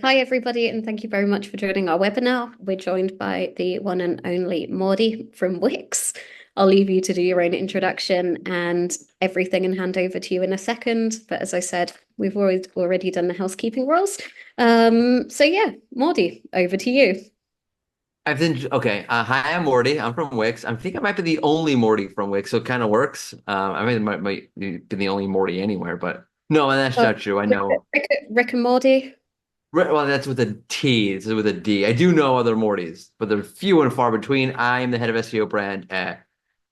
Hi, everybody, and thank you very much for joining our webinar. We're joined by the one and only Mordy from Wix. I'll leave you to do your own introduction and everything and hand over to you in a second. But as I said, we've already done the housekeeping roles. So yeah, Mordy, over to you. I've been okay. Hi, I'm Mordy. I'm from Wix. I think I might be the only Mordy from Wix, so it kind of works. I mean, might be the only Mordy anywhere, but no, that's Oh, not true. I know. Rick and Mordy. Well, that's with a T. This is with a D. I do know other Mortys, but they're few and far between. I am the head of SEO brand at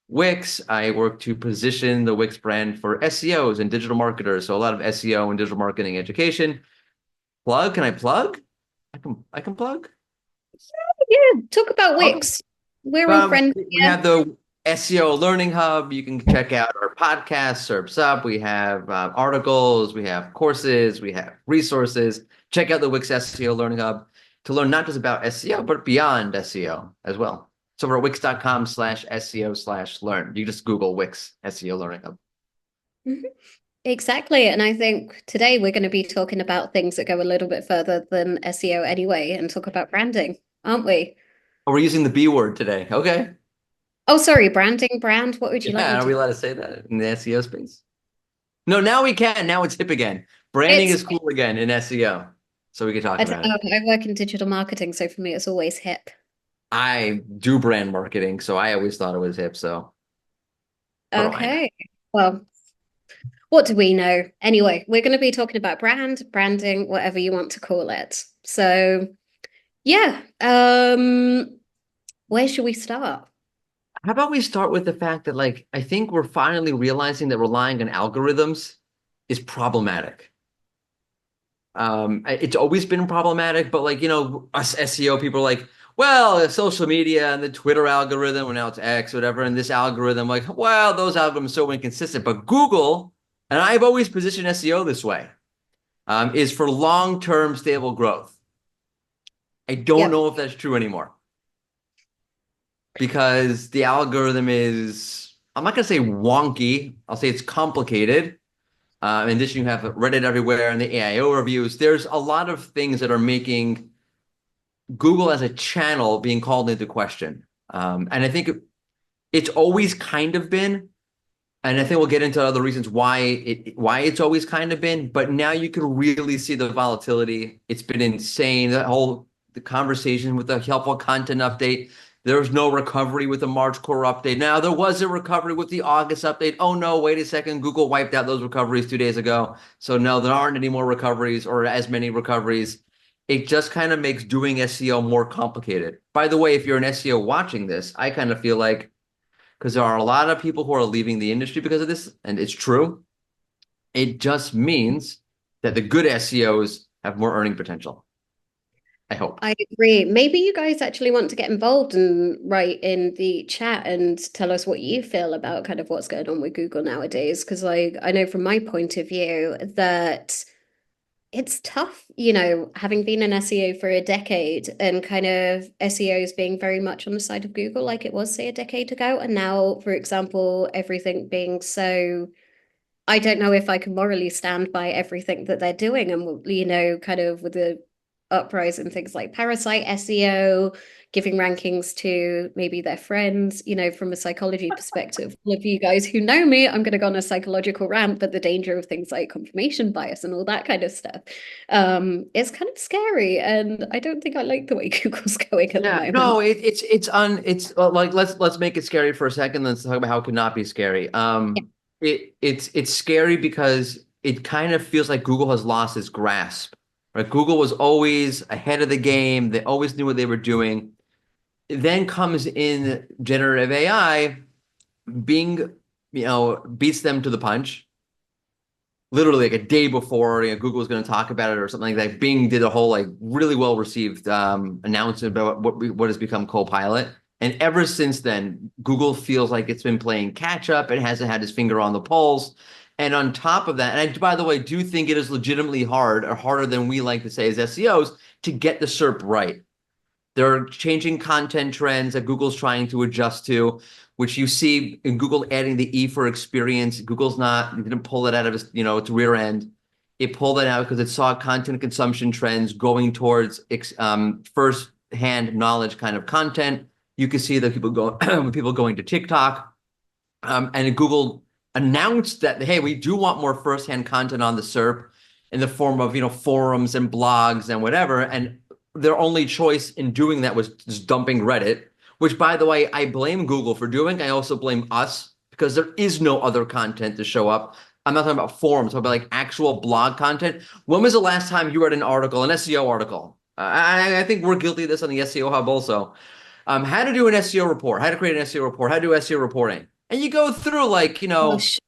Wix. I work to position the Wix brand for SEOs and digital marketers. So a lot of SEO and digital marketing education. Plug? Can I plug? I can plug. Yeah, talk about Okay. Wix. We're all friends We here. have the SEO Learning Hub. You can check out our podcast, Serps Up. We have articles, we have courses, we have resources. Check out the Wix SEO Learning Hub to learn not just about SEO, but beyond SEO as well. So we're at wix.com/SEO/learn. You just Google Wix SEO Learning Hub. Mhm. Exactly. And I think today we're going to be talking about things that go a little bit further than SEO anyway and talk about branding, aren't we? Oh, we're using the B word today. Okay. Oh, sorry, branding, brand. What would you like me Yeah, are to? we allowed to say that in the SEO space? No, now we can. Now it's hip again. Branding It's, is cool again in SEO. So we can talk I don't about it. know. I work in digital marketing, so for me, it's always hip. I do brand marketing, so I always thought it was hip. So what do I know? Okay. Well, what do we know? Anyway, we're going to be talking about branding, whatever you want to call it. So, yeah. Where should we start? How about we start with the fact that, like, I think we're finally realizing that relying on algorithms is problematic. It's always been problematic, but like, us SEO people are like, well, social media and the Twitter algorithm, or now it's X, whatever, and this algorithm, like, well, those algorithms are so inconsistent. But Google, and I've always positioned SEO this way, is for long-term stable growth. I don't Yep. know if that's true anymore because the algorithm is, I'm not going to say wonky. I'll say it's complicated. In addition, you have Reddit everywhere and the AIO reviews. There's a lot of things that are making Google as a channel being called into question. And I think it's always kind of been, and I think we'll get into other reasons why it's always kind of been, but now you can really see the volatility. It's been insane. The conversation with the helpful content update. There's no recovery with the March core update. Now there was a recovery with the August update. Oh no, wait a second. Google wiped out those recoveries 2 days ago. So no, there aren't any more recoveries or as many recoveries. It just kind of makes doing SEO more complicated. By the way, if you're an SEO watching this, I kind of feel like because there are a lot of people who are leaving the industry because of this, and it's true. It just means that the good SEOs have more earning potential. I hope. I agree. Maybe you guys actually want to get involved and write in the chat and tell us what you feel about kind of what's going on with Google nowadays. Because I know from my point of view that it's tough, having been an SEO for a decade and kind of SEOs being very much on the side of Google like it was, say, a decade ago. And now, for example, everything being so, I don't know if I can morally stand by everything that they're doing. And, kind of with the uprise and things like Parasite SEO, giving rankings to maybe their friends, from a psychology perspective. All of you guys who know me, I'm going to go on a psychological rant, but the danger of things like confirmation bias and all that kind of stuff is kind of scary. And I don't think I like the way Google's going at the Yeah, moment. no, it's like let's make it scary for a second. Let's talk about how it could not be scary. Yeah. It's scary because it kind of feels like Google has lost its grasp. Right? Google was always ahead of the game. They always knew what they were doing. Then comes in generative AI, Bing, beats them to the punch. Literally like a day before, Google was going to talk about it or something like that. Bing did a whole like really well received announcement about what has become Copilot. And ever since then, Google feels like it's been playing catch up. It hasn't had its finger on the pulse. And on top of that, and I, by the way, do think it is legitimately hard, or harder than we like to say as SEOs, to get the SERP right. There are changing content trends that Google's trying to adjust to, which you see in Google adding the E for experience. Google's not, didn't pull it out of its rear end. it pulled it out because it saw content consumption trends going towards first-hand knowledge kind of content. You could see that people going to TikTok, and Google announced that, hey, we do want more first-hand content on the SERP in the form of forums and blogs and whatever. And their only choice in doing that was just dumping Reddit, which, by the way, I blame Google for doing. I also blame us because there is no other content to show up. I'm not talking about forums, but like actual blog content. When was the last time you read an article, an SEO article? I think we're guilty of this on the SEO Hub also. How to do an SEO report, how to create an SEO report, how to do SEO reporting. And you go through Gosh.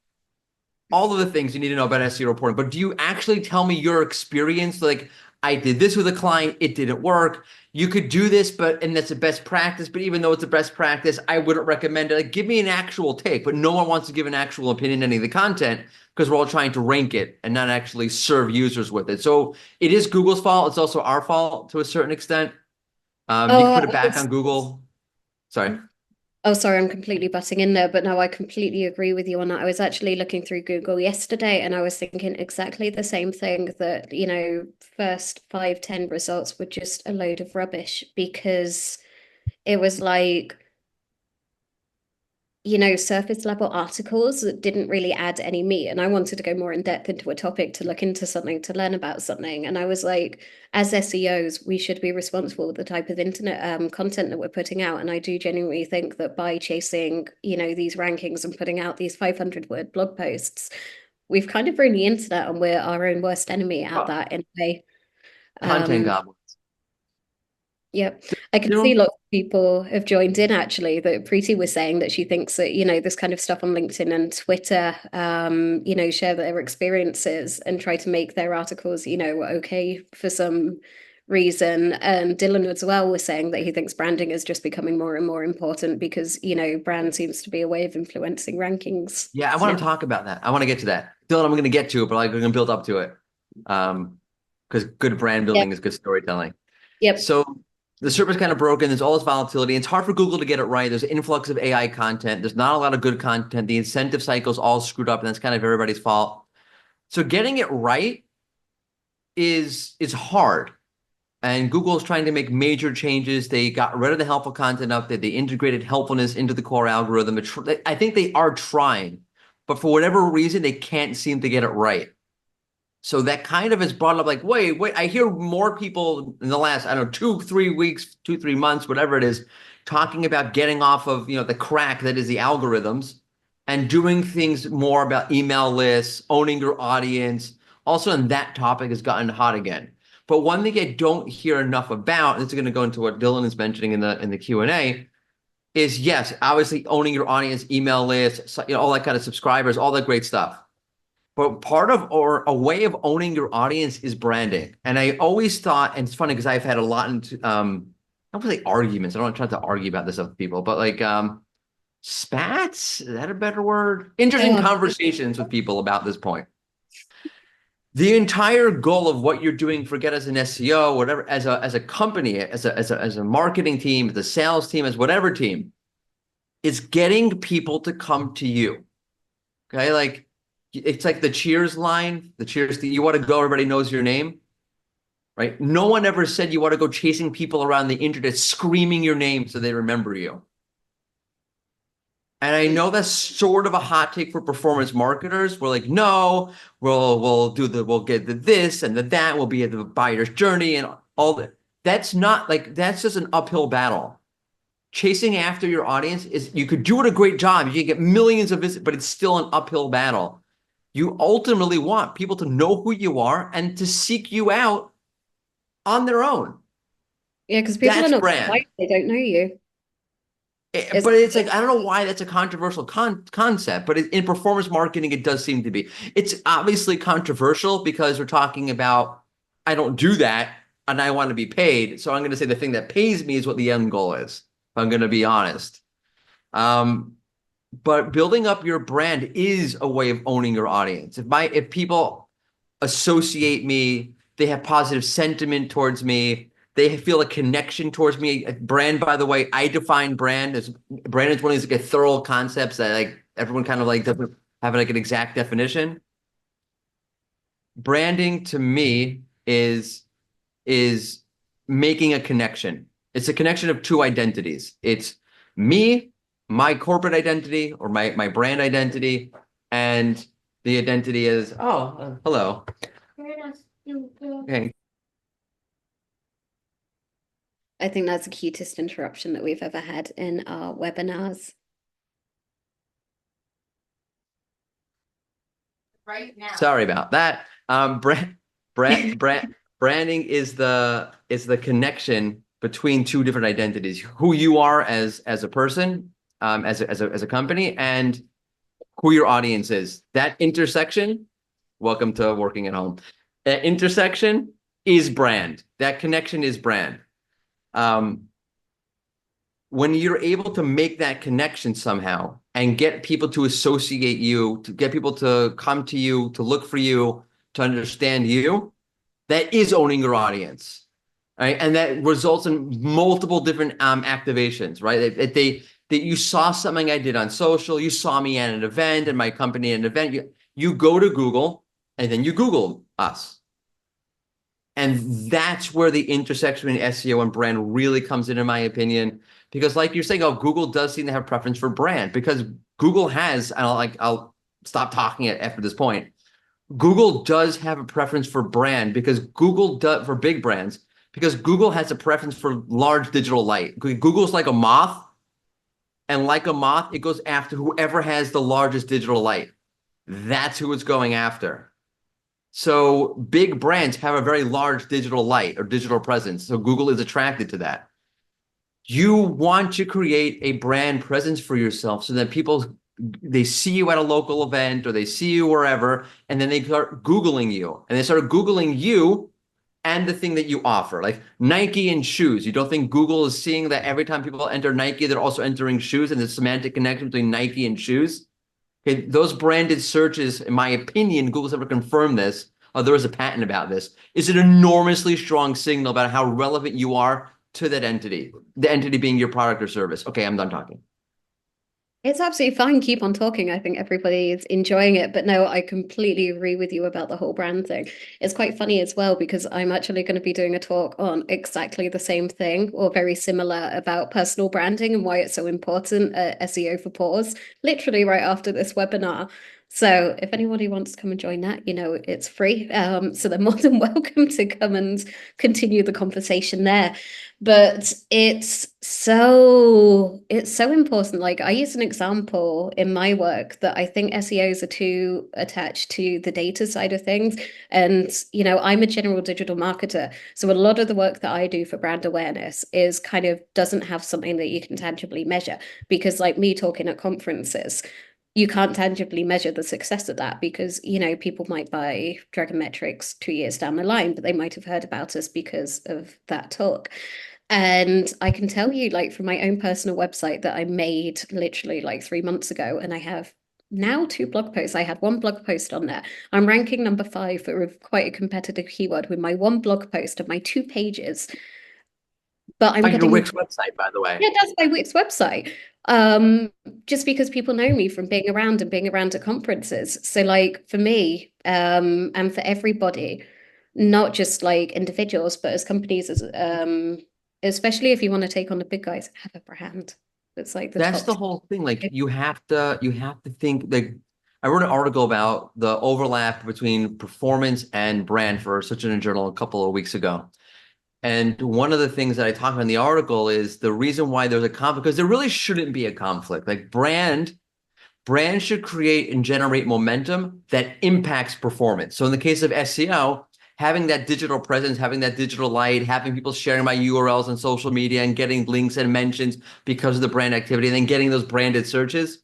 all of the things you need to know about SEO reporting, but do you actually tell me your experience? Like, I did this with a client, it didn't work. You could do this, and that's the best practice. But even though it's the best practice, I wouldn't recommend it. Like, give me an actual take, but no one wants to give an actual opinion on any of the content because we're all trying to rank it and not actually serve users with it. So it is Google's fault. It's also our fault to a certain extent. You can Oh, put it back on Google. Sorry. oh, sorry, I'm completely butting in there, but no, I completely agree with you on that. I was actually looking through Google yesterday and I was thinking exactly the same thing that, first 5, 10 results were just a load of rubbish because it was like, surface level articles that didn't really add any meat. And I wanted to go more in depth into a topic to look into something, to learn about something. And I was like, as SEOs, we should be responsible for the type of internet content that we're putting out. And I do genuinely think that by chasing, these rankings and putting out these 500-word blog posts, we've kind of ruined the internet and we're our own worst enemy at Oh, that in a way. content Um, goblin. Yep. I can see Don't lots of people have joined in actually. That Preeti was saying that she thinks that, this kind of stuff on LinkedIn and Twitter, share their experiences and try to make their articles, okay for some reason. And Dylan as well was saying that he thinks branding is just becoming more and more important because, brand seems to be a way of influencing rankings Yeah, I want now. to talk about that. I want to get to that. Dylan, I'm going to get to it, but we're going to build up to it. Because good brand Yep. building is good storytelling. Yep. So the server's kind of broken. There's all this volatility. It's hard for Google to get it right. There's an influx of AI content. There's not a lot of good content. The incentive cycle's all screwed up, and that's kind of everybody's fault. So getting it right is hard. And Google is trying to make major changes. They got rid of the helpful content up there. They integrated helpfulness into the core algorithm. I think they are trying, but for whatever reason, they can't seem to get it right. So that kind of has brought up like, wait, I hear more people in the last, I don't know, 2, 3 weeks, 2, 3 months, whatever it is, talking about getting off of, the crack that is the algorithms and doing things more about email lists, owning your audience. Also, and that topic has gotten hot again. But one thing I don't hear enough about, and this is going to go into what Dylan is mentioning in the Q&A, is yes, obviously owning your audience, email lists, all that kind of subscribers, all that great stuff. But part of or a way of owning your audience is branding. And I always thought, and it's funny because I've had a lot into I don't say arguments. I don't want to try to argue about this with people, but like spats, is that a better word? Interesting Oh, conversations with people about this point. The entire goal of what you're doing, forget as an SEO, whatever, as a company, as a marketing team, as a sales team, as whatever team, is getting people to come to you. Okay, like it's like the Cheers line, the Cheers, you want to go, everybody knows your name, right? No one ever said you want to go chasing people around the internet, screaming your name so they remember you. And I know that's sort of a hot take for performance marketers. We're like, no, we'll get the this and the that, we'll be at the buyer's journey and all that. That's not like, that's just an uphill battle. Chasing after your audience is, you could do it a great job. You can get millions of visits, but it's still an uphill battle. You ultimately want people to know who you are and to seek you out on their own. yeah, because people are That's not brand. white, they don't know you. It's But it's like, I don't know why that's a controversial concept, but in performance marketing, it does seem to be. It's obviously controversial because we're talking about, I don't do that and I want to be paid. So I'm going to say the thing that pays me is what the end goal is, if I'm going to be honest. But building up your brand is a way of owning your audience. If people associate me, they have positive sentiment towards me, they feel a connection towards me. Brand, by the way, I define brand as one of these like thorough concepts that like everyone kind of like doesn't have like an exact definition. branding to me is making a connection. It's a connection of two identities. It's me, my corporate identity or my brand identity, and the identity is, oh, hello. Okay. I think that's the cutest interruption that we've ever had in our webinars. Right now. Sorry about that. Branding is the connection between two different identities: who you are as a person, as a company, and who your audience is. That intersection. Welcome to working at home. That intersection is brand. That connection is brand. When you're able to make that connection somehow and get people to associate you, to get people to come to you, to look for you, to understand you, that is owning your audience, right? And that results in multiple different activations, right? That you saw something I did on social, you saw me at an event and my company at an event, you go to Google and then you Google us. And that's where the intersection between SEO and brand really comes in my opinion. Because like you're saying, oh, Google does seem to have preference for brand because Google has, and I'll stop talking after this point. Google does have a preference for brand because Google does for big brands, because Google has a preference for large digital light. Google's like a moth, and like a moth, it goes after whoever has the largest digital light. That's who it's going after. So big brands have a very large digital light or digital presence. So Google is attracted to that. You want to create a brand presence for yourself so that they see you at a local event or they see you wherever, and then they start Googling you. And they start Googling you and the thing that you offer, like Nike and shoes. You don't think Google is seeing that every time people enter Nike, they're also entering shoes and the semantic connection between Nike and shoes? Okay, those branded searches, in my opinion, Google's never confirmed this. There is a patent about this. Is an enormously strong signal about how relevant you are to that entity, the entity being your product or service. Okay, I'm done talking. It's absolutely fine. Keep on talking. I think everybody is enjoying it. But no, I completely agree with you about the whole brand thing. It's quite funny as well, because I'm actually going to be doing a talk on exactly the same thing or very similar about personal branding and why it's so important at SEO for Pause, literally right after this webinar. So if anybody wants to come and join that, it's free. So they're more than welcome to come and continue the conversation there. But it's so important. Like I use an example in my work that I think SEOs are too attached to the data side of things. And, I'm a general digital marketer. So a lot of the work that I do for brand awareness is kind of doesn't have something that you can tangibly measure, because like me talking at conferences, you can't tangibly measure the success of that because, people might buy Dragonmetrics 2 years down the line, but they might have heard about us because of that talk. And I can tell you, like, from my own personal website that I made literally like 3 months ago, and I have now 2 blog posts. I had one blog post on there. I'm ranking number 5 for quite a competitive keyword with my one blog post of my 2 pages. But I'm Like your getting Wix website, by the way. Yeah, that's my Wix website. Just because people know me from being around and being around at conferences. So like for me, and for everybody, not just like individuals, but as companies, especially if you want to take on the big guys, have a brand. It's like the That's top. the whole thing. Like you have to think like I wrote an article about the overlap between performance and brand for Search Engine Journal a couple of weeks ago. And one of the things that I talk about in the article is the reason why there's a conflict, because there really shouldn't be a conflict. Like brand should create and generate momentum that impacts performance. So in the case of SEO, having that digital presence, having that digital light, having people sharing my URLs on social media and getting links and mentions because of the brand activity, and then getting those branded searches.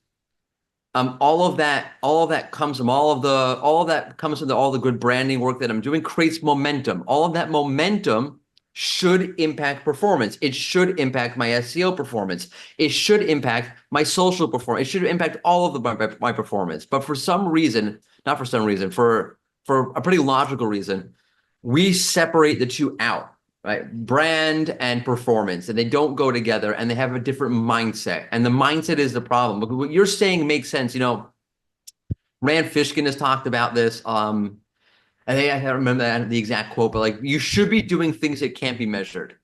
All of that comes from all of the good branding work that I'm doing, creates momentum. All of that momentum should impact performance. It should impact my SEO performance. It should impact my social performance. It should impact all of my performance. But for some reason, not for some reason, for a pretty logical reason, we separate the two out, right? Brand and performance, and they don't go together, and they have a different mindset. And the mindset is the problem. But what you're saying makes sense. Rand Fishkin has talked about this. I don't remember the exact quote, but like you should be doing things that can't be measured.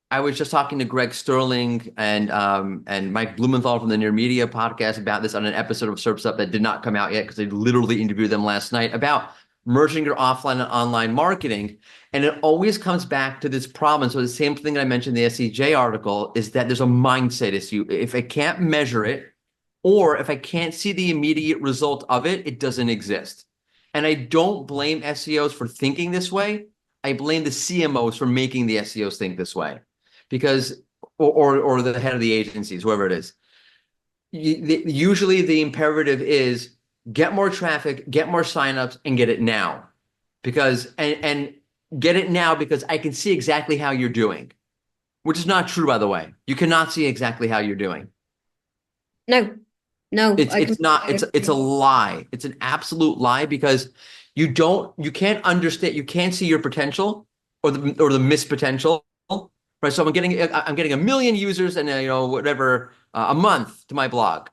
I was just talking to Greg Sterling and Mike Blumenthal from the Near Media podcast about this on an episode of Surf's Up that did not come out yet because I literally interviewed them last night about merging your offline and online marketing. And it always comes back to this problem. So the same thing that I mentioned in the SEJ article is that there's a mindset issue. If I can't measure it, or if I can't see the immediate result of it, it doesn't exist. And I don't blame SEOs for thinking this way. I blame the CMOs for making the SEOs think this way. Because, or the head of the agencies, whoever it is. Usually the imperative is get more traffic, get more signups, and get it now. Because, and get it now because I can see exactly how you're doing, which is not true, by the way. You cannot see exactly how you're doing. No, no, I It's not, completely it's a agree. lie. It's an absolute lie because you can't understand, you can't see your potential or the missed potential. Right. So I'm getting a million users and whatever a month to my blog.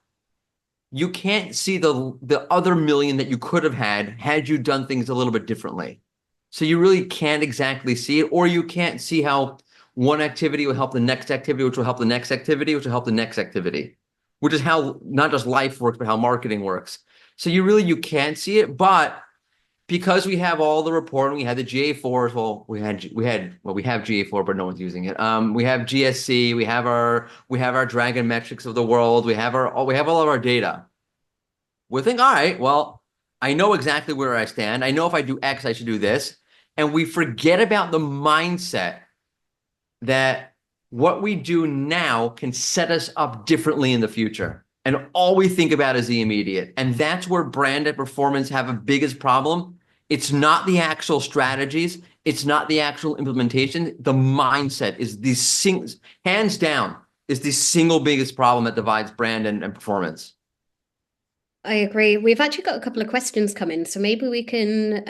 You can't see the other million that you could have had you done things a little bit differently. So you really can't exactly see it, or you can't see how one activity will help the next activity, which will help the next activity, which will help the next activity, which is how not just life works, but how marketing works. So you can't see it, but because we have all the reporting, we had the GA4s. Well, we have GA4, but no one's using it. We have GSC, we have our Dragon metrics of the world, we have all of our data. We think, all right, well, I know exactly where I stand. I know if I do X, I should do this. And we forget about the mindset that what we do now can set us up differently in the future. And all we think about is the immediate. And that's where brand and performance have a biggest problem. It's not the actual strategies. It's not the actual implementation. The mindset is hands down, is the single biggest problem that divides brand and performance. I agree. We've actually got a couple of questions coming, so maybe we can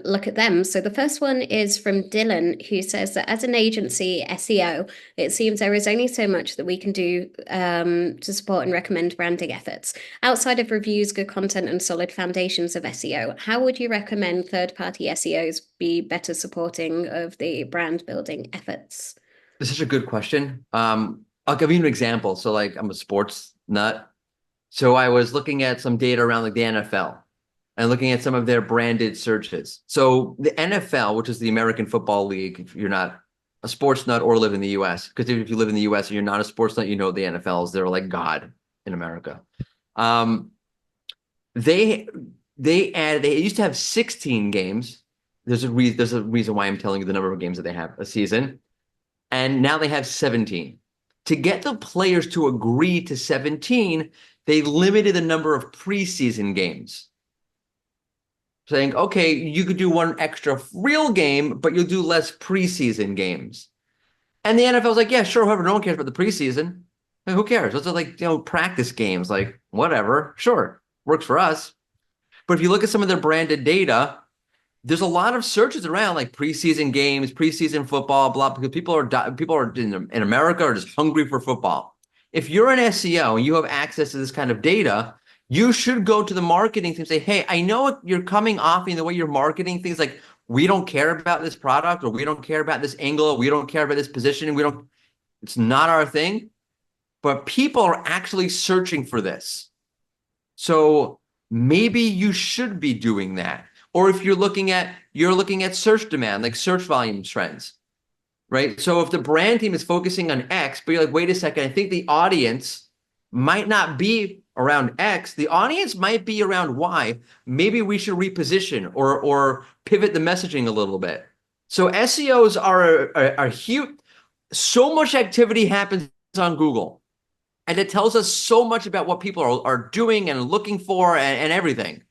look at them. So the first one is from Dylan, who says that as an agency SEO, it seems there is only so much that we can do to support and recommend branding efforts. Outside of reviews, good content, and solid foundations of SEO, how would you recommend third-party SEOs be better supporting of the brand building efforts? This is a good question. I'll give you an example. So like I'm a sports nut. So I was looking at some data around like the NFL and looking at some of their branded searches. So the NFL, which is the American Football League, if you're not a sports nut or live in the US, because if you live in the US and you're not a sports nut, you know the NFLs, they're like God in America. They used to have 16 games. There's a reason why I'm telling you the number of games that they have a season. And now they have 17. To get the players to agree to 17, they limited the number of preseason games, saying, okay, you could do one extra real game, but you'll do less preseason games. And the NFL's like, yeah, sure, whoever, no one cares about the preseason. Like, who cares? Those are like, practice games, like whatever, sure, works for us. But if you look at some of their branded data, there's a lot of searches around like preseason games, preseason football, blah, because people are in America are just hungry for football. If you're an SEO and you have access to this kind of data, you should go to the marketing team and say, hey, I know you're coming off in the way you're marketing things like we don't care about this product or we don't care about this angle, or we don't care about this positioning. It's not our thing, but people are actually searching for this. So maybe you should be doing that. Or if you're looking at search demand, like search volume trends, right? So if the brand team is focusing on X, but you're like, wait a second, I think the audience might not be around X. The audience might be around Y. Maybe we should reposition or pivot the messaging a little bit. So SEOs are huge. So much activity happens on Google. And it tells us so much about what people are doing and looking for and everything.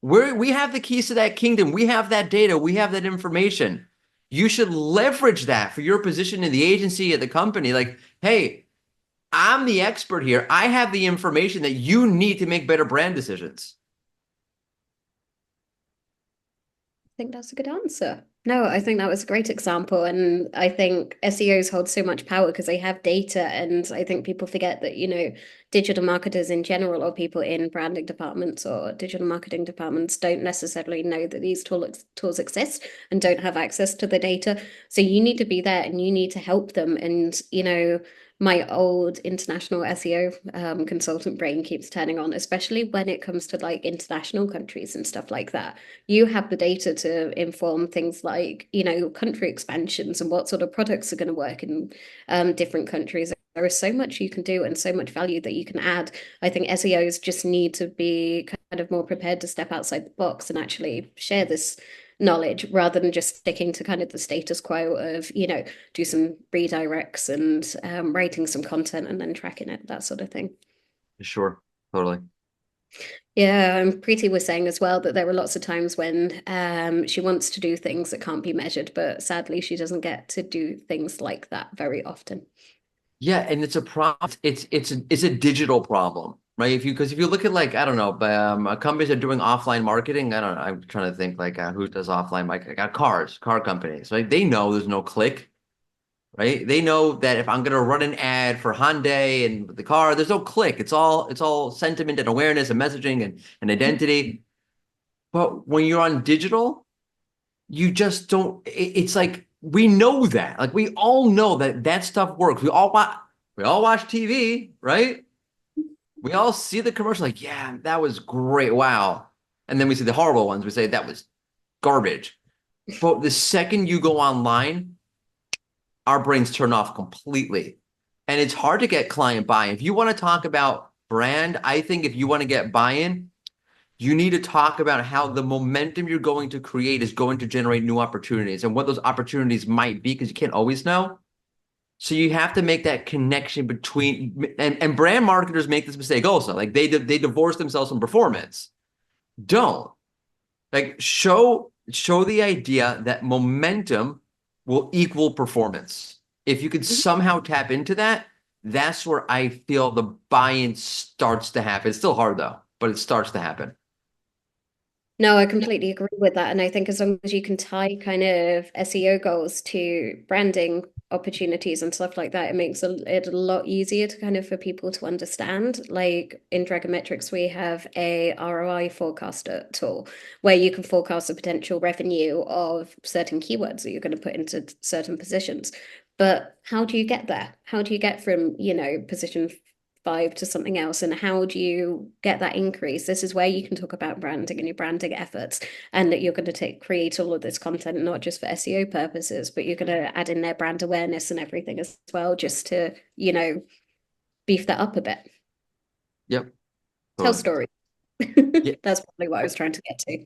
We have the keys to that kingdom. We have that data. We have that information. You should leverage that for your position in the agency, at the company. Like, hey, I'm the expert here. I have the information that you need to make better brand decisions. I think that's a good answer. No, I think that was a great example. And I think SEOs hold so much power because they have data. And I think people forget that, digital marketers in general or people in branding departments or digital marketing departments don't necessarily know that these tools exist and don't have access to the data. So you need to be there and you need to help them. And, my old international SEO consultant brain keeps turning on, especially when it comes to like international countries and stuff like that. You have the data to inform things like, country expansions and what sort of products are going to work in different countries. There is so much you can do and so much value that you can add. I think SEOs just need to be kind of more prepared to step outside the box and actually share this knowledge rather than just sticking to kind of the status quo of, do some redirects and writing some content and then tracking it, that sort of thing. Sure, totally. Yeah, and Preeti was saying as well that there are lots of times when she wants to do things that can't be measured, but sadly she doesn't get to do things like that very often. Yeah, and it's a problem. It's a digital problem, right? If you look at like I don't know, companies that are doing offline marketing. I don't know. I'm trying to think like who does offline marketing? Car companies, right? They know there's no click, right? They know that if I'm going to run an ad for Hyundai and the car, there's no click. It's all sentiment and awareness and messaging and identity. But when you're on digital, you just don't. It's like we know that. Like we all know that that stuff works. We all watch TV, right? We all see the commercial, like, yeah, that was great. Wow. And then we see the horrible ones. We say that was garbage. But the second you go online, our brains turn off completely. And it's hard to get client buy-in. If you want to talk about brand, I think if you want to get buy-in, you need to talk about how the momentum you're going to create is going to generate new opportunities and what those opportunities might be, because you can't always know. So you have to make that connection between, and brand marketers make this mistake also. Like they divorce themselves from performance. Don't. Like show the idea that momentum will equal performance. If you could somehow tap into that, that's where I feel the buy-in starts to happen. It's still hard though, but it starts to happen. No, I completely agree with that. And I think as long as you can tie kind of SEO goals to branding opportunities and stuff like that, it makes it a lot easier to kind of for people to understand. Like in Dragometrics, we have a ROI forecaster tool where you can forecast the potential revenue of certain keywords that you're going to put into certain positions. But how do you get there? How do you get from, position five to something else, and how do you get that increase? This is where you can talk about branding and your branding efforts, and that you're going to create all of this content not just for SEO purposes, but you're going to add in their brand awareness and everything as well, just to beef that up a bit. Yep, Tell totally. stories. Yeah. That's probably what I was trying to get to.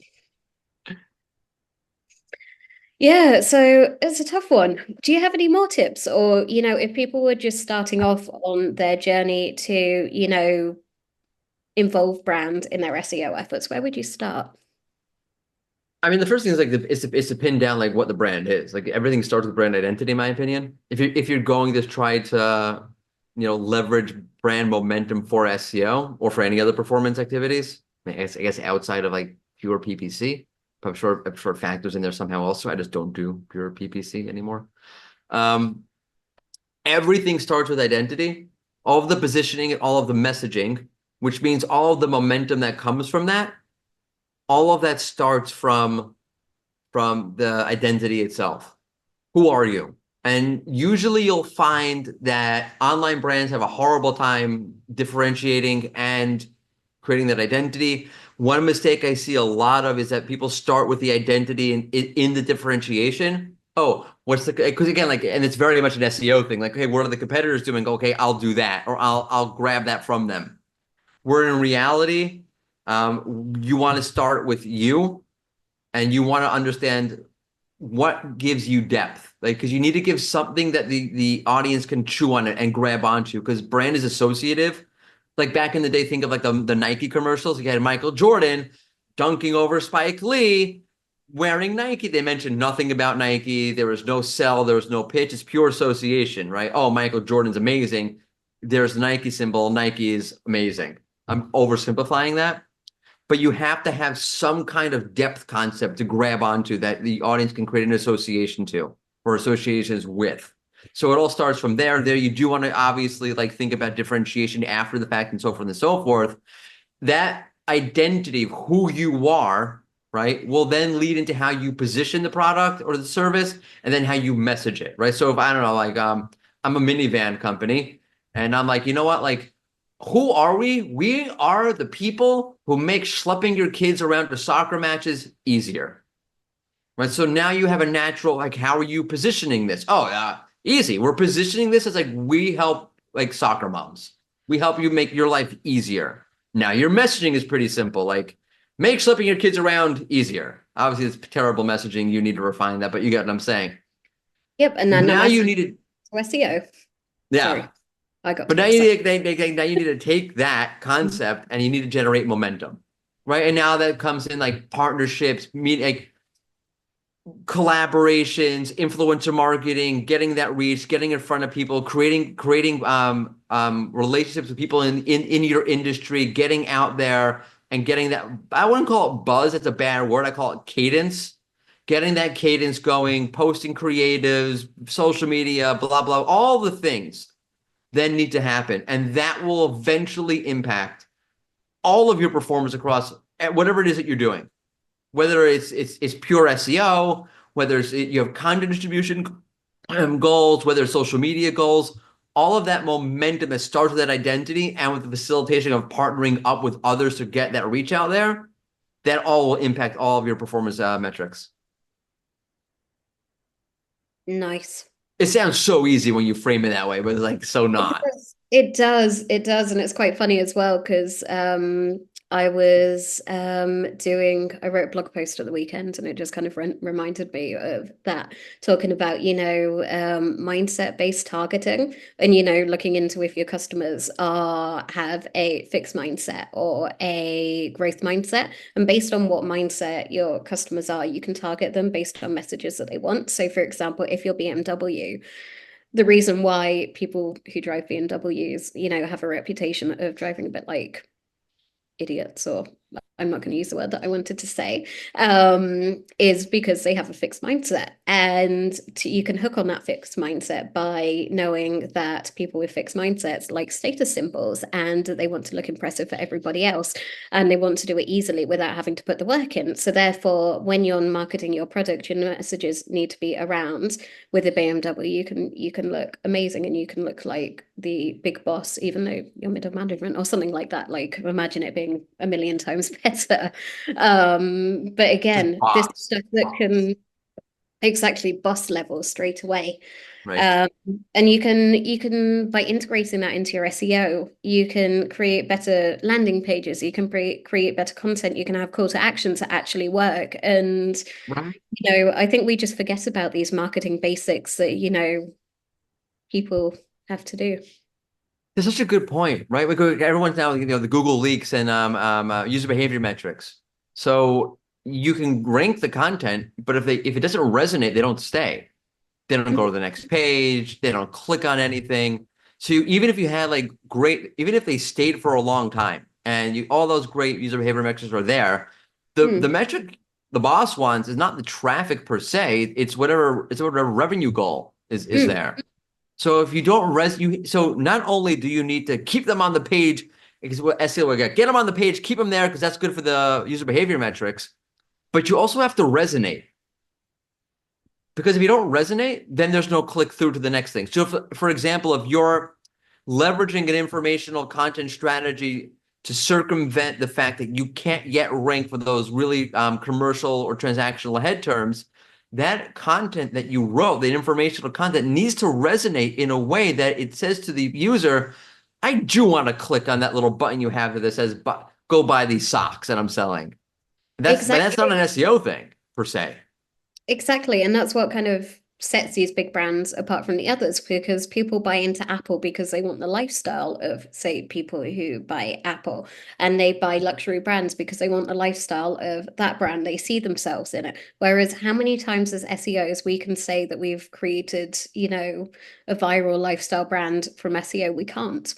Yeah, so it's a tough one. Do you have any more tips? Or, if people were just starting off on their journey to, involve brand in their SEO efforts, where would you start? I mean, the first thing is like is to pin down like what the brand is. Like everything starts with brand identity, in my opinion. If you're going to try to, leverage brand momentum for SEO or for any other performance activities, I guess outside of like pure PPC, I'm sure factors in there somehow also. I just don't do pure PPC anymore. Um, Everything starts with identity, all of the positioning and all of the messaging, which means all of the momentum that comes from that. All of that starts from the identity itself. Who are you? And usually you'll find that online brands have a horrible time differentiating and creating that identity. One mistake I see a lot of is that people start with the identity in the differentiation. Oh, what's the, because again, like, and it's very much an SEO thing. Like, okay, what are the competitors doing? Okay, I'll do that, or I'll grab that from them. Where in reality, you want to start with you and you want to understand what gives you depth, like because you need to give something that the audience can chew on it and grab onto, because brand is associative. Like back in the day, think of like the Nike commercials. You had Michael Jordan dunking over Spike Lee wearing Nike. They mentioned nothing about Nike. There was no sell, there was no pitch. It's pure association, right? Oh, Michael Jordan's amazing. There's the Nike symbol. Nike is amazing. I'm oversimplifying that. but you have to have some kind of depth concept to grab onto that the audience can create an association to or associations with. So it all starts from there. There you do want to obviously like think about differentiation after the fact and so forth and so forth. That identity of who you are, right, will then lead into how you position the product or the service and then how you message it, right? So if I don't know, like I'm a minivan company and I'm like, you know what, like who are we? We are the people who make schlepping your kids around to soccer matches easier, right? So now you have a natural, like, how are you positioning this? Oh, easy. We're positioning this as like we help like soccer moms. We help you make your life easier. Now your messaging is pretty simple, like make schlepping your kids around easier. Obviously, it's terrible messaging. You need to refine that, but you get what I'm saying. Yep, and then Now I you said need to, to SEO. yeah. Sorry, I got But too now you excited. need now you need to take that concept and you need to generate momentum, right? And now that comes in like partnerships, meet like collaborations, influencer marketing, getting that reach, getting in front of people, creating relationships with people in your industry, getting out there and getting that. I wouldn't call it buzz. That's a bad word. I call it cadence. Getting that cadence going, posting creatives, social media, blah blah, all the things then need to happen, and that will eventually impact all of your performance across whatever it is that you're doing, whether it's pure SEO, whether it's you have content distribution goals, whether it's social media goals, all of that momentum that starts with that identity and with the facilitation of partnering up with others to get that reach out there, that all will impact all of your performance metrics. Nice. It sounds so easy when you frame it that way, but it's like so not. It does. It does. And it's quite funny as well because I was I wrote a blog post at the weekend and it just kind of reminded me of that, talking about, mindset-based targeting and, looking into if your customers have a fixed mindset or a growth mindset. And based on what mindset your customers are, you can target them based on messages that they want. So, for example, if you're BMW, the reason why people who drive BMWs, have a reputation of driving a bit like idiots, or I'm not going to use the word that I wanted to say, is because they have a fixed mindset. And you can hook on that fixed mindset by knowing that people with fixed mindsets like status symbols and they want to look impressive for everybody else. And they want to do it easily without having to put the work in. So therefore, when you're marketing your product, your messages need to be around. With a BMW, you can look amazing and you can look like the big boss, even though you're middle management or something like that. Like imagine it being a million times better. But Just again, this boss, stuff that can exactly boss level straight away. right? Um, and you can by integrating that into your SEO, you can create better landing pages, you can create better content, you can have call to action to actually work. And Right. I think we just forget about these marketing basics that, people have to do. That's such a good point, right? Everyone's now, the Google leaks and user behavior metrics. So you can rank the content, but if it doesn't resonate, they don't stay. They don't go to the next page. They don't click on anything. So even if you had like even if they stayed for a long time and all those great user behavior metrics are there, the Mm. metric the boss wants is not the traffic per se. It's whatever revenue goal is Mm. there. So if you don't so not only do you need to keep them on the page, because what SEO will get them on the page, keep them there because that's good for the user behavior metrics, but you also have to resonate. Because if you don't resonate, then there's no click through to the next thing. So for example, if you're leveraging an informational content strategy to circumvent the fact that you can't yet rank for those really commercial or transactional head terms, that content that you wrote, that informational content needs to resonate in a way that it says to the user, I do want to click on that little button you have that says, go buy these socks that I'm selling. But that's not Exactly. an SEO thing per se. Exactly. And that's what kind of sets these big brands apart from the others, because people buy into Apple because they want the lifestyle of, say, people who buy Apple, and they buy luxury brands because they want the lifestyle of that brand. They see themselves in it. Whereas how many times as SEOs we can say that we've created, a viral lifestyle brand from SEO? We can't.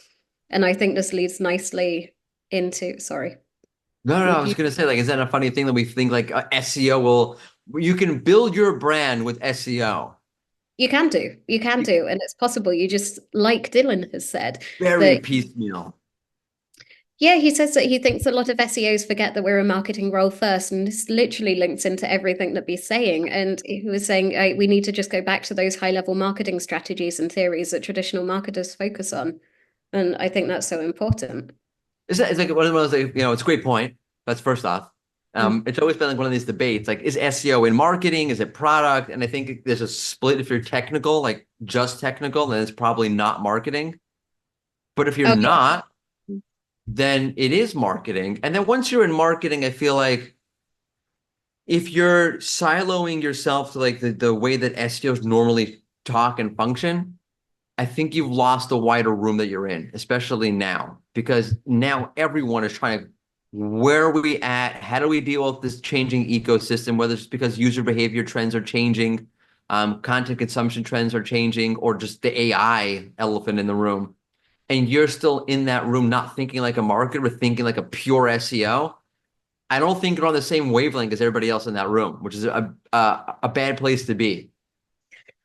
And I think this leads nicely into, sorry. No, I Would was you? gonna say, like, is that a funny thing that we think like SEO will, you can build your brand with SEO? You can do, and it's possible. You just, like Dylan has said, Very that piecemeal. yeah, he says that he thinks a lot of SEOs forget that we're a marketing role first, and this literally links into everything that he's saying. And he was saying we need to just go back to those high-level marketing strategies and theories that traditional marketers focus on. And I think that's so important. It's like one of those, like, it's a great point. That's first off. Mm. It's always been like one of these debates, like, is SEO in marketing? Is it product? And I think there's a split. If you're technical, like just technical, then it's probably not marketing. But if you're Oh not, yeah. then it is marketing. And then once you're in marketing, I feel like if you're siloing yourself to like the way that SEOs normally talk and function, I think you've lost the wider room that you're in, especially now, because now everyone is trying to, where are we at? How do we deal with this changing ecosystem, whether it's because user behavior trends are changing, content consumption trends are changing, or just the AI elephant in the room. And you're still in that room, not thinking like a marketer, but thinking like a pure SEO. I don't think you're on the same wavelength as everybody else in that room, which is a bad place to be.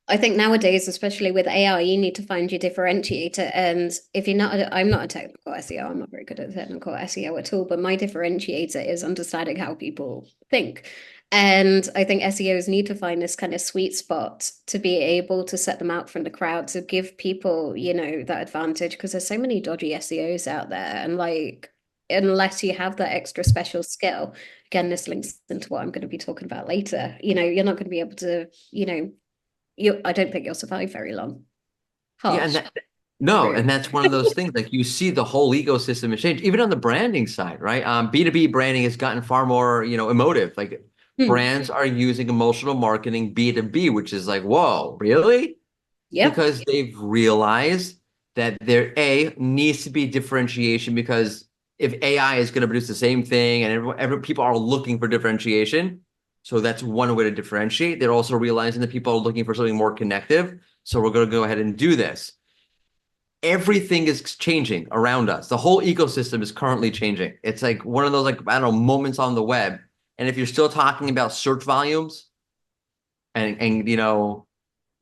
I think nowadays, especially with AI, you need to find your differentiator. And if you're not, I'm not a technical SEO, I'm not very good at technical SEO at all, but my differentiator is understanding how people think. And I think SEOs need to find this kind of sweet spot to be able to set them out from the crowd, to give people, that advantage, because there's so many dodgy SEOs out there. And like, unless you have that extra special skill, again, this links into what I'm going to be talking about later, you're not going to be able to, I don't think you'll survive very long. Yeah, and Harsh, that no, true. and that's one of those things. Like, you see the whole ecosystem has changed, even on the branding side, right? B2B branding has gotten far more, emotive. Like, Hmm. brands are using emotional marketing B2B, which is like, whoa, really? Yep. Because they've realized that there needs to be differentiation, because if AI is going to produce the same thing and people are looking for differentiation, so that's one way to differentiate. They're also realizing that people are looking for something more connective. So we're going to go ahead and do this. Everything is changing around us. The whole ecosystem is currently changing. It's like one of those, like, I don't know, moments on the web. And if you're still talking about search volumes and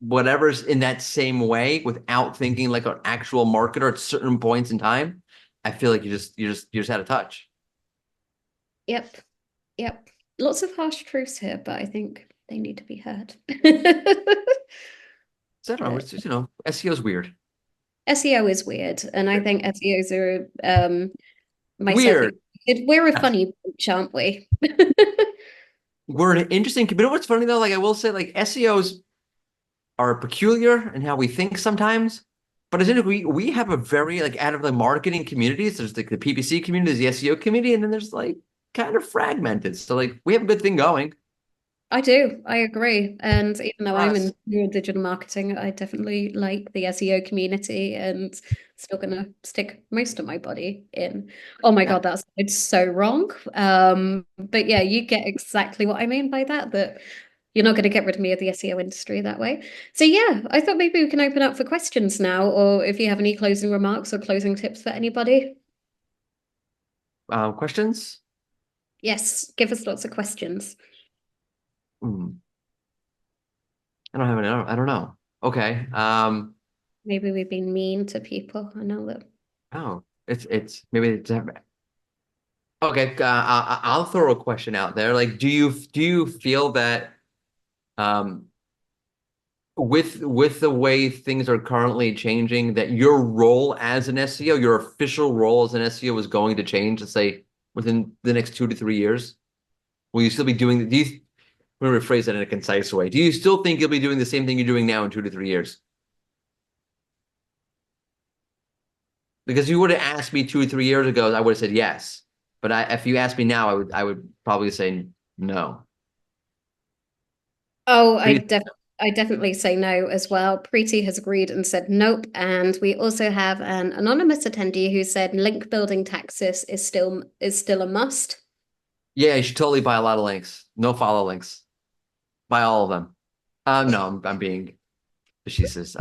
whatever's in that same way without thinking like an actual marketer at certain points in time, I feel like you just had a touch. Yep. Yep. Lots of harsh truths here, but I think they need to be heard. So I don't know. But It's just, SEO is weird. SEO is weird, and I think SEOs are myself Weird. included. We're a funny bunch, aren't we? We're an interesting, but you know what's funny though? Like, I will say, like, SEOs are peculiar in how we think sometimes. But as in, we have a very, like, out of the marketing communities, there's like the PPC community, there's the SEO community, and then there's like kind of fragmented. So like we have a good thing going I do. I agree. And even though for I'm us. in neuro digital marketing, I definitely like the SEO community and still gonna stick most of my body in. Oh my Yeah. God, that's it's so wrong. But yeah, you get exactly what I mean by that, that you're not going to get rid of me of the SEO industry that way. So yeah, I thought maybe we can open up for questions now, or if you have any closing remarks or closing tips for anybody. Questions? Yes, give us lots of questions. Hmm. I don't have any. I don't know. Okay. Maybe we've been mean to people. I know that. Oh, it's maybe it's okay. I'll throw a question out there. Like, do you feel that um with the way things are currently changing, that your role as an SEO, your official role as an SEO, is going to change, let's say within the next 2 to 3 years? Will you still be doing, I'm going to rephrase that in a concise way. Do you still think you'll be doing the same thing you're doing now in 2 to 3 years? Because you would have asked me 2 or 3 years ago, I would have said if you asked me now, I would probably say no. Oh, What do you, I definitely say no as well. Preeti has agreed and said nope. And we also have an anonymous attendee who said link building taxes is still a must. yeah, you should totally buy a lot of links. No follow links. Buy all of them. No, I'm being facetious.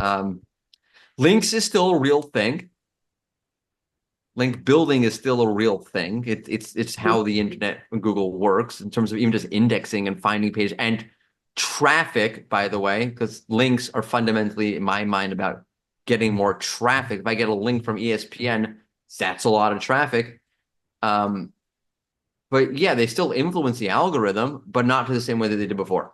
Links is still a real thing. Link building is still a real thing. It's how the internet and Google works in terms of even just indexing and finding pages and traffic, by the way, because links are fundamentally, in my mind, about getting more traffic. If I get a link from ESPN, that's a lot of traffic. But yeah, they still influence the algorithm, but not to the same way that they did before.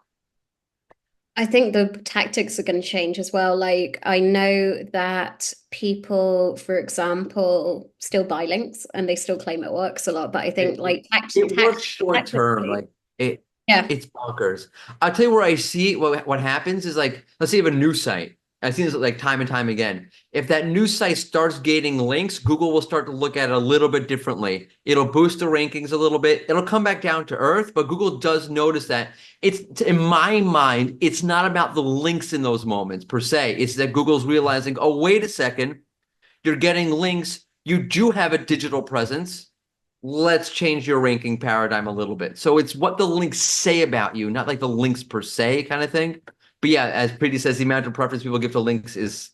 I think the tactics are going to change as well. Like, I know that people, for example, still buy links and they still claim it works a lot. But I think It, like it works short term, tactically, like it yeah. it's bonkers. I'll tell you where I see what happens is like, let's say you have a news site. I've seen this like time and time again. If that news site starts gaining links, Google will start to look at it a little bit differently. It'll boost the rankings a little bit. It'll come back down to earth, but Google does notice that it's, in my mind, it's not about the links in those moments per se. It's that Google's realizing, oh, wait a second, you're getting links. You do have a digital presence. Let's change your ranking paradigm a little bit. So it's what the links say about you, not like the links per se kind of thing. But yeah, as Preeti says, the amount of preference people give to links is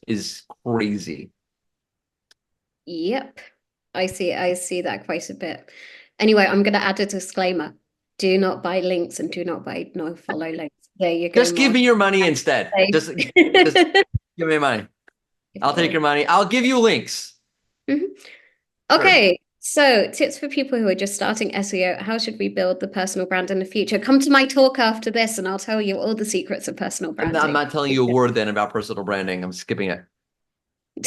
crazy. Yep. I see that quite a bit. Anyway, I'm going to add a disclaimer. Do not buy links and do not buy no follow links. There you go, Just give Mordy. me your money instead. Just give me money. I'll take your money. I'll give you links. Mhm. Sure. Okay, so tips for people who are just starting SEO. How should we build the personal brand in the future? Come to my talk after this, and I'll tell you all the secrets of personal I'm branding. not telling you a word then about personal branding. I'm skipping it.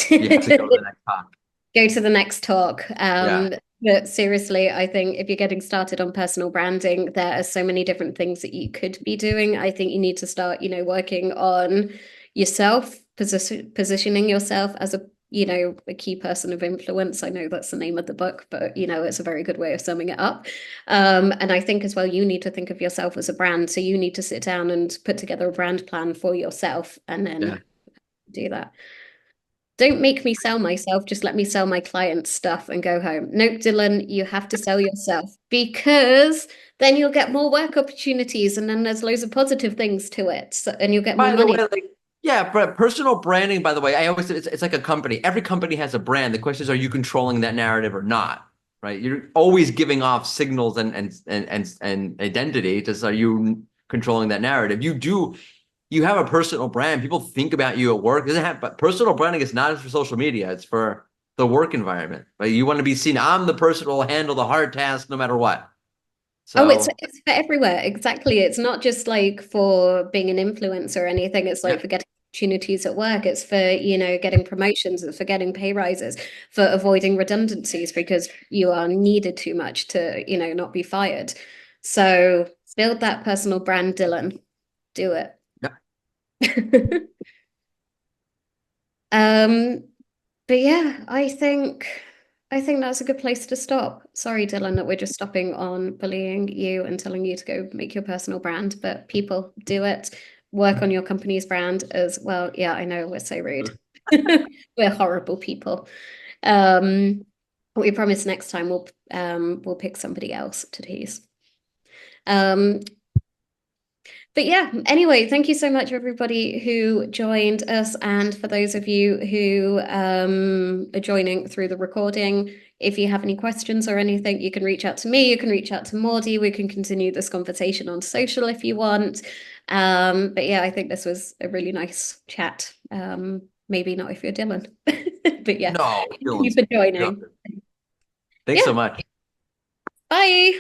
You have to go to the next talk. Go to the next talk. Yeah. But seriously, I think if you're getting started on personal branding, there are so many different things that you could be doing. I think you need to start, working on yourself, positioning yourself as a key person of influence. I know that's the name of the book, but it's a very good way of summing it up. And I think as well, you need to think of yourself as a brand. So you need to sit down and put together a brand plan for yourself and Yeah. then do that. Don't make me sell myself, just let me sell my clients' stuff and go home. Nope, Dylan, you have to sell yourself because then you'll get more work opportunities and then there's loads of positive things to it. And you'll get more By the way, money. like, yeah, but personal branding, by the way, I always say it's like a company. Every company has a brand. The question is, are you controlling that narrative or not? Right? You're always giving off signals and identity. Just are you controlling that narrative? You have a personal brand. People think about you at work. It doesn't have, but personal branding is not for social media. It's for the work environment. Right? You want to be seen. I'm the person who will handle the hard task no matter what. Oh, it's So it's for everywhere. Exactly. It's not just like for being an influencer or anything. It's like yeah. for getting opportunities at work. It's for, getting promotions. It's for getting pay rises, for avoiding redundancies because you are needed too much to, not be fired. So build that personal brand, Dylan. Do Yeah. it. Um, but yeah, I think that's a good place to stop. Sorry, Dylan, that we're just stopping on bullying you and telling you to go make your personal brand, but people do it. Work on your company's brand as well. Yeah, I know we're so rude. We're horrible people. Um, we promise next time we'll pick somebody else to tease. Um, but yeah, anyway, thank you so much, everybody who joined us. And for those of you who are joining through the recording, if you have any questions or anything, you can reach out to me, you can reach out to Mordy. We can continue this conversation on social if you want. But yeah, I think this was a really nice chat. Maybe not if you're Dylan, but yeah, No, thank you Dylan's for joining. Thanks so Yeah, much. bye.